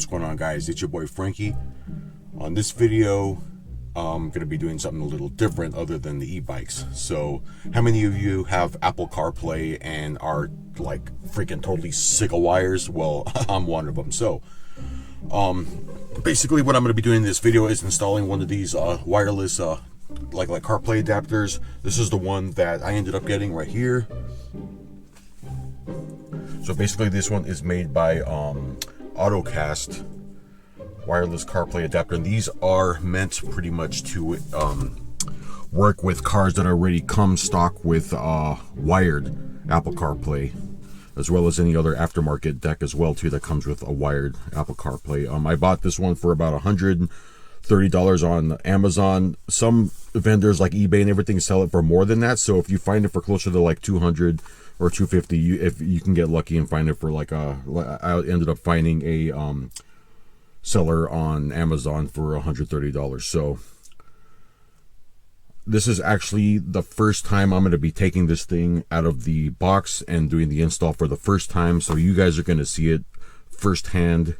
What's going on, guys? It's your boy Frankie. On this video, I'm going to be doing something a little different other than the e-bikes. So how many of you have Apple Carplay and are like freaking totally sick of wires? Well, I'm one of them. So basically what I'm going to be doing in this video is installing one of these wireless like Carplay adapters. This is the one that I ended up getting right here. So basically this one is made by AutoCast wireless CarPlay adapter, and these are meant pretty much to work with cars that already come stock with wired Apple CarPlay, as well as any other aftermarket deck as well too that comes with a wired Apple CarPlay. I bought this one for about $130 on Amazon. Some vendors like eBay and everything sell it for more than that, so if you find it for closer to like 200 or 250, if you can get lucky and find it for like I ended up finding a seller on Amazon for $130. So this is actually the first time I'm going to be taking this thing out of the box and doing the install for the first time, so you guys are going to see it firsthand,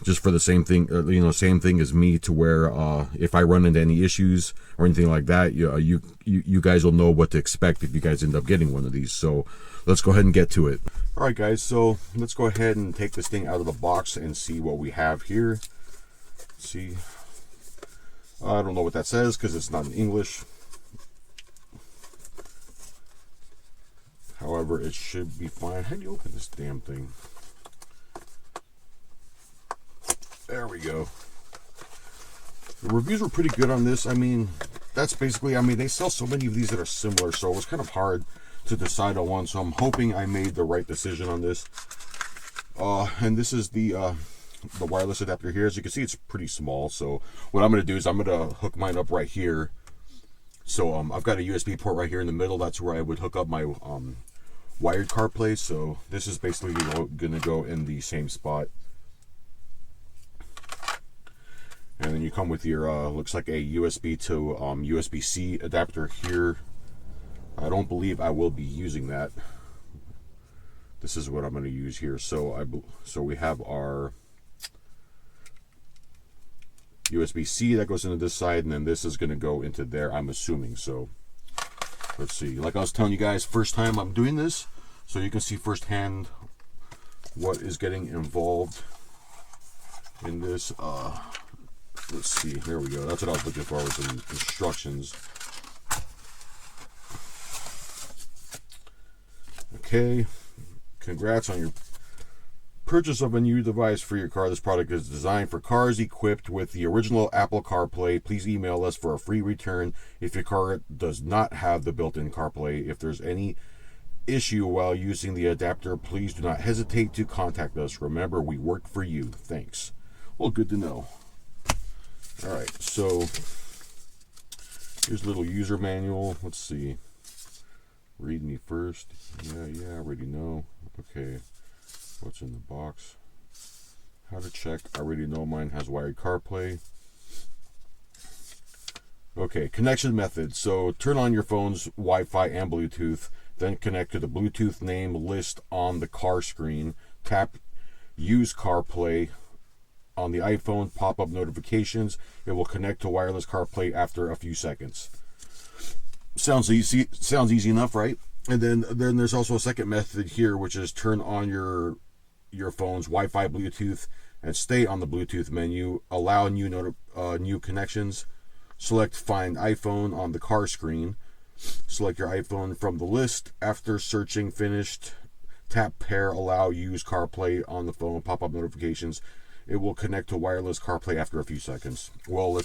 just for the same thing, same thing as me, to where if I run into any issues or anything like that, you guys will know what to expect if you guys end up getting one of these. So let's go ahead and get to it. All right, guys, so let's go ahead and take this thing out of the box and see what we have here. Let's see, I don't know what that says because it's not in English. However, it should be fine. How do you open this damn thing? There we go. The reviews were pretty good on this. I mean, that's basically, they sell so many of these that are similar, so it was kind of hard to decide on one. So I'm hoping I made the right decision on this. And this is the wireless adapter here. As you can see, it's pretty small. So what I'm going to do is I'm going to hook mine up right here. So I've got a USB port right here in the middle. That's where I would hook up my wired CarPlay. So this is basically going to go in the same spot. And then you come with your, looks like a USB to USB-C adapter here. I don't believe I will be using that. This is what I'm going to use here. So we have our USB-C that goes into this side, and then this is going to go into there, I'm assuming. So let's see. Like I was telling you guys, first time I'm doing this, so you can see firsthand what is getting involved in this. Let's see, there we go. That's what I was looking for, with some instructions. Okay, congrats on your purchase of a new device for your car. This product is designed for cars equipped with the original Apple CarPlay. Please email us for a free return if your car does not have the built-in CarPlay. If there's any issue while using the adapter, please do not hesitate to contact us. Remember, we work for you. Thanks. Well, good to know. All right, so here's a little user manual. Let's see. Read me first. Yeah, I already know. Okay, what's in the box? How to check. I already know mine has wired CarPlay. Okay, connection method. So turn on your phone's Wi-Fi and Bluetooth, then connect to the Bluetooth name list on the car screen. Tap Use CarPlay on the iPhone, pop-up notifications. It will connect to wireless CarPlay after a few seconds. Sounds easy enough, right? And then there's also a second method here, which is turn on your phone's Wi-Fi, Bluetooth, and stay on the Bluetooth menu. Allow new connections. Select Find iPhone on the car screen. Select your iPhone from the list. After searching finished, tap Pair. Allow Use CarPlay on the phone. Pop-up notifications. It will connect to wireless CarPlay after a few seconds. Well,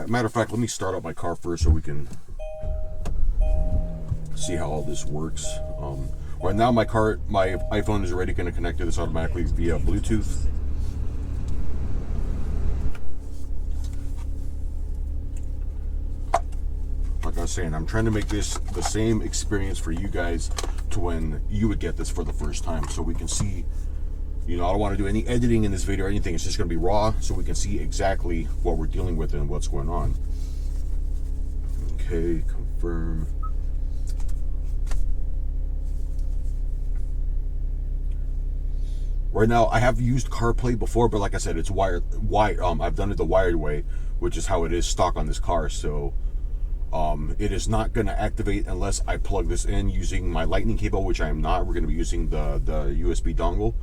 matter of fact, let me start up my car first so we can see how all this works. Right now my iPhone is already going to connect to this automatically via Bluetooth. Like I was saying, I'm trying to make this the same experience for you guys to when you would get this for the first time, so we can see. I don't want to do any editing in this video or anything. It's just going to be raw, so we can see exactly what we're dealing with and what's going on. Okay, confirm. Right now, I have used CarPlay before, but like I said, it's I've done it the wired way, which is how it is stock on this car. So it is not going to activate unless I plug this in using my lightning cable, which I am not. We're going to be using the USB dongle.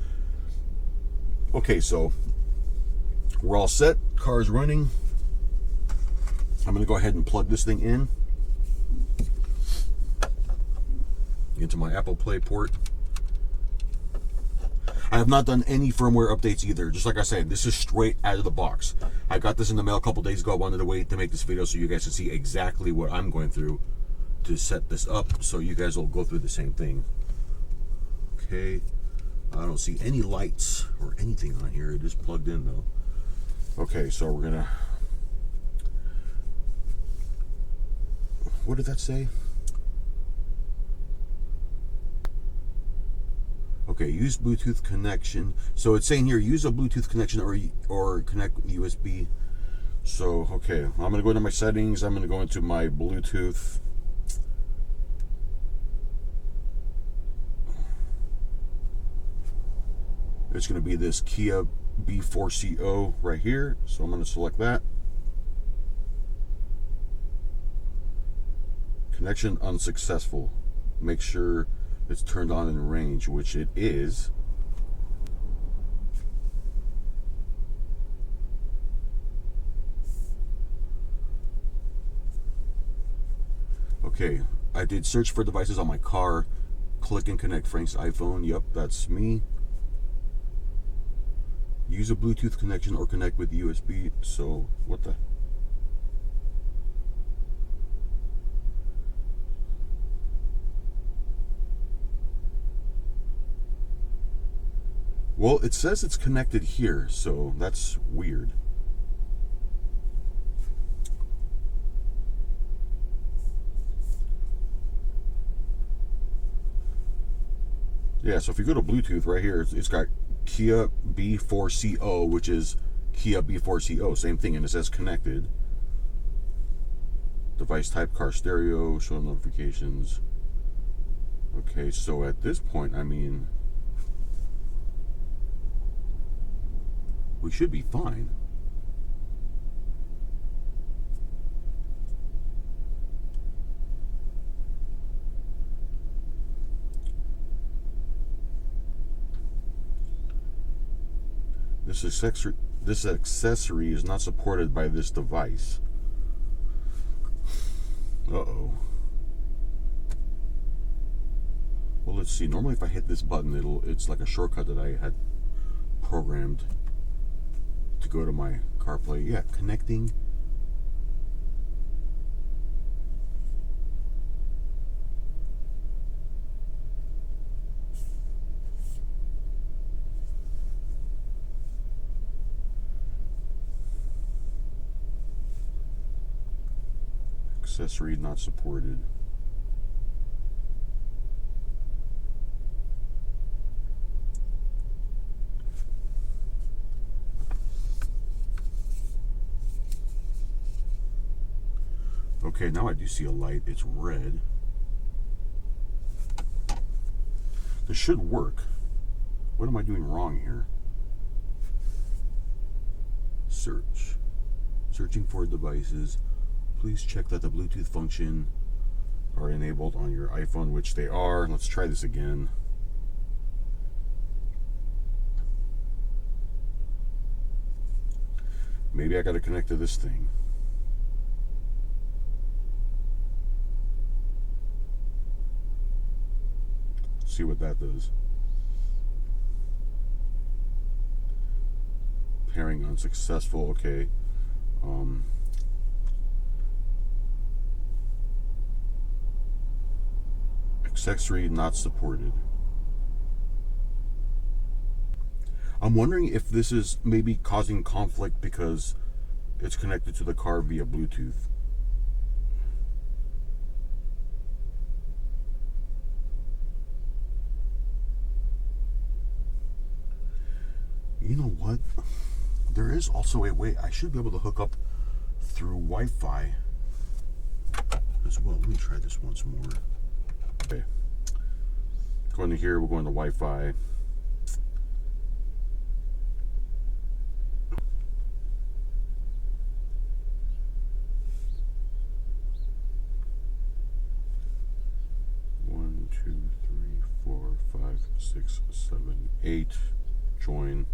Okay, so we're all set. Car's running. I'm going to go ahead and plug this thing in into my Apple Play port. I have not done any firmware updates either. Just like I said, this is straight out of the box. I got this in the mail a couple days ago. I wanted to wait to make this video so you guys can see exactly what I'm going through to set this up, so you guys will go through the same thing. Okay, I don't see any lights or anything on here. It is plugged in though. Okay, so we're gonna, what did that say? Okay, use Bluetooth connection. So it's saying here, use a Bluetooth connection or connect with USB. So, okay, I'm going to go into my settings. I'm going to go into my Bluetooth. It's going to be this Kia B4CO right here. So I'm going to select that. Connection unsuccessful. Make sure it's turned on in range, which it is. Okay, I did search for devices on my car. Click and connect Frank's iPhone. Yep, that's me. Use a Bluetooth connection or connect with USB. So, what the? Well, it says it's connected here, so that's weird. Yeah, so if you go to Bluetooth right here, it's got Kia B4CO, which is Kia B4CO, same thing, and it says connected. Device type, car stereo, show notifications. Okay, so at this point, I mean, we should be fine. This accessory is not supported by this device. Uh-oh. Well, let's see. Normally if I hit this button, it's like a shortcut that I had programmed to go to my CarPlay. Yeah, connecting. Accessory not supported. Okay, now I do see a light. It's red. This should work. What am I doing wrong here? Search. Searching for devices. Please check that the Bluetooth function are enabled on your iPhone, which they are. Let's try this again. Maybe I got to connect to this thing. See what that does. Pairing unsuccessful. Okay. Accessory not supported. I'm wondering if this is maybe causing conflict because it's connected to the car via Bluetooth. You know what? There is also a way I should be able to hook up through Wi-Fi as well. Let me try this once more. Okay. Going to here, we're going to Wi-Fi. 6, 7, 8. Join.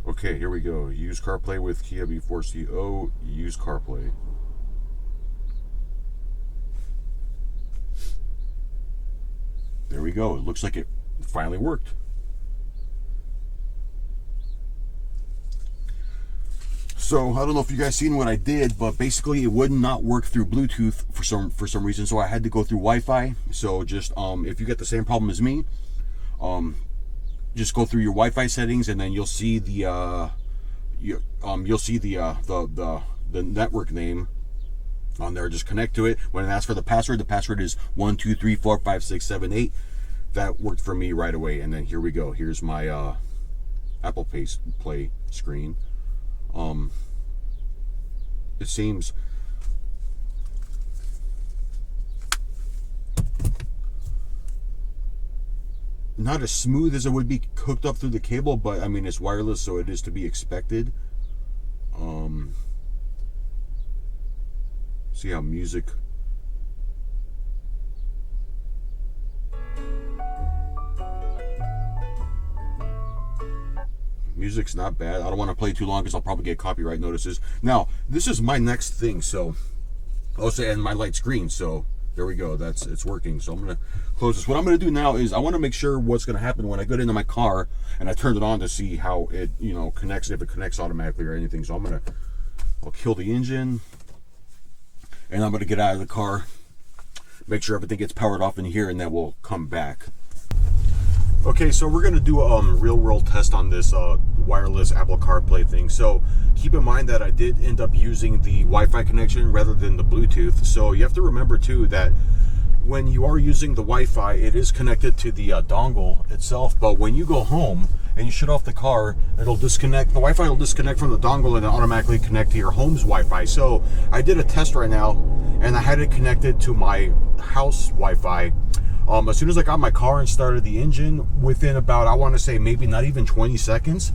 Okay, here we go. Use CarPlay with Kia B4CO. Use CarPlay. There we go. It looks like it finally worked. So I don't know if you guys seen what I did, but basically it would not work through Bluetooth for some reason. So I had to go through Wi-Fi. So just if you get the same problem as me, just go through your Wi-Fi settings, and then you'll see the you'll see the network name on there. Just connect to it. When it asks for the password is 1 2 3 4 5 6 7 8. That worked for me right away. And then here we go. Here's my Apple Play screen. It seems not as smooth as it would be hooked up through the cable, but I mean, it's wireless, so it is to be expected. See how music's not bad. I don't want to play too long because I'll probably get copyright notices. Now, this is my next thing, so also, and my light screen, so there we go. It's working. So I'm gonna close this. What I'm gonna do now is I want to make sure what's gonna happen when I get into my car and I turn it on to see how it, you know, connects, if it connects automatically or anything. So I'll kill the engine, and I'm gonna get out of the car, make sure everything gets powered off in here, and then we'll come back. Okay, so we're gonna do a real world test on this wireless Apple CarPlay thing. So keep in mind that I did end up using the Wi-Fi connection rather than the Bluetooth. So you have to remember too that when you are using the Wi-Fi, it is connected to the dongle itself. But when you go home and you shut off the car, it'll disconnect. The Wi-Fi will disconnect from the dongle and automatically connect to your home's Wi-Fi. So I did a test right now, and I had it connected to my house Wi-Fi. As soon as I got my car and started the engine, within about, I want to say maybe not even 20 seconds,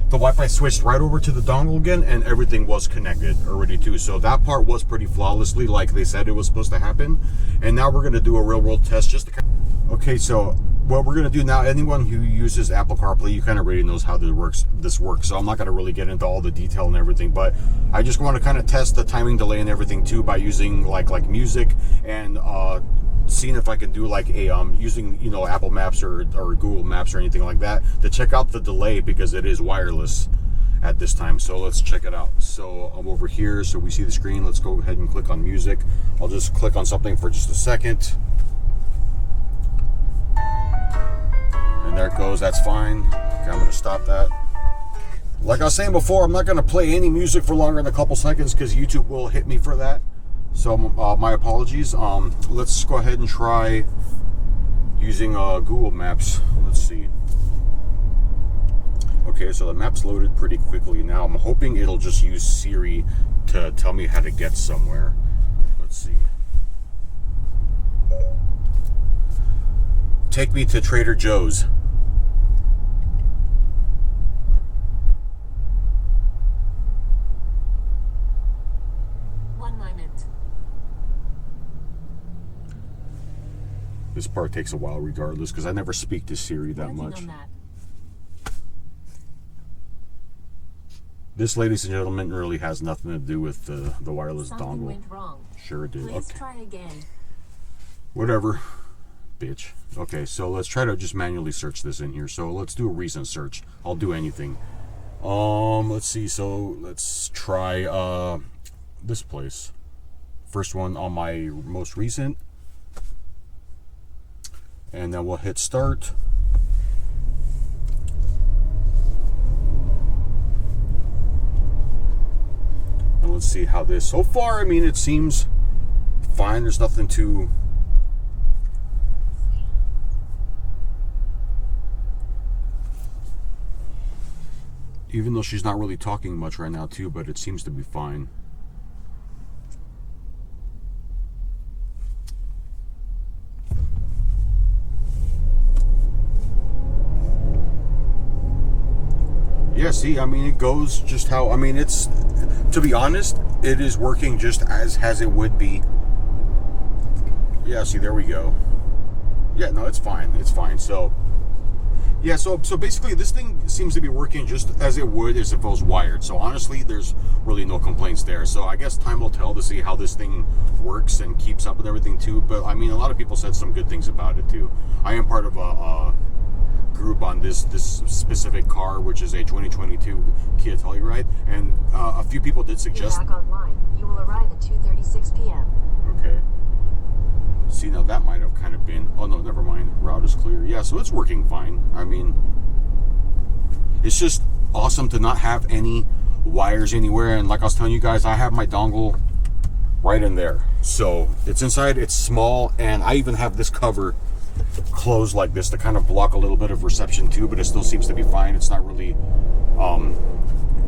the Wi-Fi switched right over to the dongle again, and everything was connected already too. So that part was pretty flawlessly, like they said it was supposed to happen. And now we're going to do a real world test just to kind of... Okay, so what we're going to do now, anyone who uses Apple CarPlay, you kind of already knows how this works. So I'm not going to really get into all the detail and everything, but I just want to kind of test the timing delay and everything too by using like music and seeing if I can do like a using, you know, Apple Maps or Google Maps or anything like that to check out the delay, because it is wireless at this time. So let's check it out. So I'm over here, so we see the screen. Let's go ahead and click on music. I'll just click on something for just a second, and there it goes. That's fine. Okay, I'm gonna stop that. Like I was saying before, I'm not gonna play any music for longer than a couple seconds because YouTube will hit me for that. So my apologies. Let's go ahead and try using Google Maps. Let's see. Okay, so the map's loaded pretty quickly now. I'm hoping it'll just use Siri to tell me how to get somewhere. Let's see. Take me to Trader Joe's. This part takes a while regardless, because I never speak to Siri that much. This, ladies and gentlemen, really has nothing to do with the wireless dongle. Went wrong. Sure it did. Please try again. Whatever, bitch. Okay, so let's try to just manually search this in here. So let's do a recent search. I'll do anything. Let's see. So let's try this place. First one on my most recent. And then we'll hit start. And let's see how this, so far, I mean, it seems fine. There's nothing to... Even though she's not really talking much right now too, but it seems to be fine. Yeah, see, I mean, it goes just how, I mean, it's, to be honest, it is working just as it would be Yeah, see, there we go. Yeah, no, it's fine. It's fine. So, yeah, so basically this thing seems to be working just as it would as if it was wired. So honestly, there's really no complaints there. So I guess time will tell to see how this thing works and keeps up with everything too. But I mean, a lot of people said some good things about it too. I am part of a group on this specific car, which is a 2022 Kia Telluride, and a few people did suggest. Back online. You will arrive at 2:36 p.m. Okay. See, now that might have kind of been. Oh no, never mind. Route is clear. Yeah, so it's working fine. I mean, it's just awesome to not have any wires anywhere. And like I was telling you guys, I have my dongle right in there. So it's inside. It's small, and I even have this cover closed like this to kind of block a little bit of reception too, but it still seems to be fine. It's not really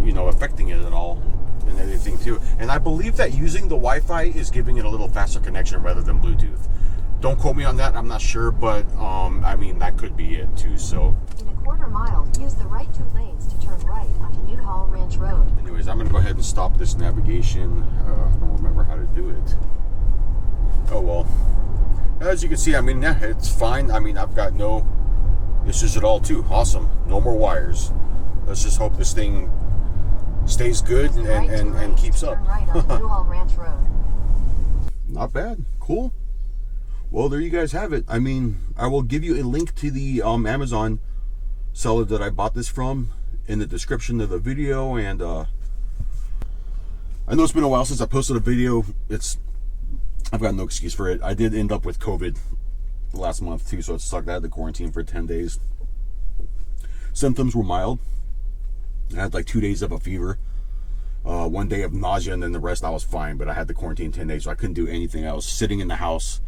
you know, affecting it at all and anything too. And I believe that using the Wi-Fi is giving it a little faster connection rather than Bluetooth. Don't quote me on that, I'm not sure, but I mean, that could be it too. So in a quarter mile, use the right 2 lanes to turn right onto Newhall Ranch Road. anyways, I'm gonna go ahead and stop this navigation. I don't remember how to do it. Oh well. As you can see, I mean, yeah, it's fine. I mean, I've got no issues at all too. Awesome. No more wires. Let's just hope this thing stays good and keeps up. Turn right on Newhall Ranch Road. Not bad. Cool. Well, there you guys have it. I mean, I will give you a link to the Amazon seller that I bought this from in the description of the video. And I know it's been a while since I posted a video. I've got no excuse for it. I did end up with COVID last month too, so it sucked. I had to quarantine for 10 days. Symptoms were mild. I had like 2 days of a fever, 1 day of nausea, and then the rest I was fine. But I had to quarantine 10 days, so I couldn't do anything. I was sitting in the house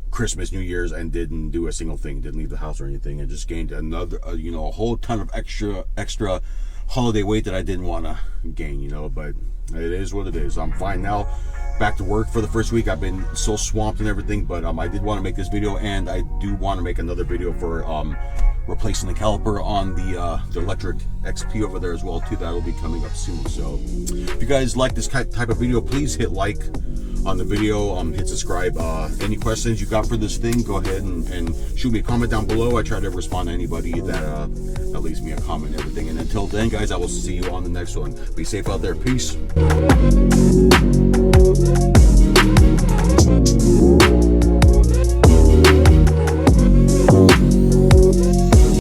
Christmas, New Year's, and didn't do a single thing. Didn't leave the house or anything, and just gained another, you know, a whole ton of extra holiday weight that I didn't want to gain, you know. But it is what it is. I'm fine now. Back to work for the first week. I've been so swamped and everything, but I did want to make this video, and I do want to make another video for replacing the caliper on the electric XP over there as well too. That will be coming up soon. So if you guys like this type of video, please hit like on the video, hit subscribe. Any questions you got for this thing, go ahead and shoot me a comment down below. I try to respond to anybody that leaves me a comment and everything. And until then, guys, I will see you on the next one. Be safe out there. Peace.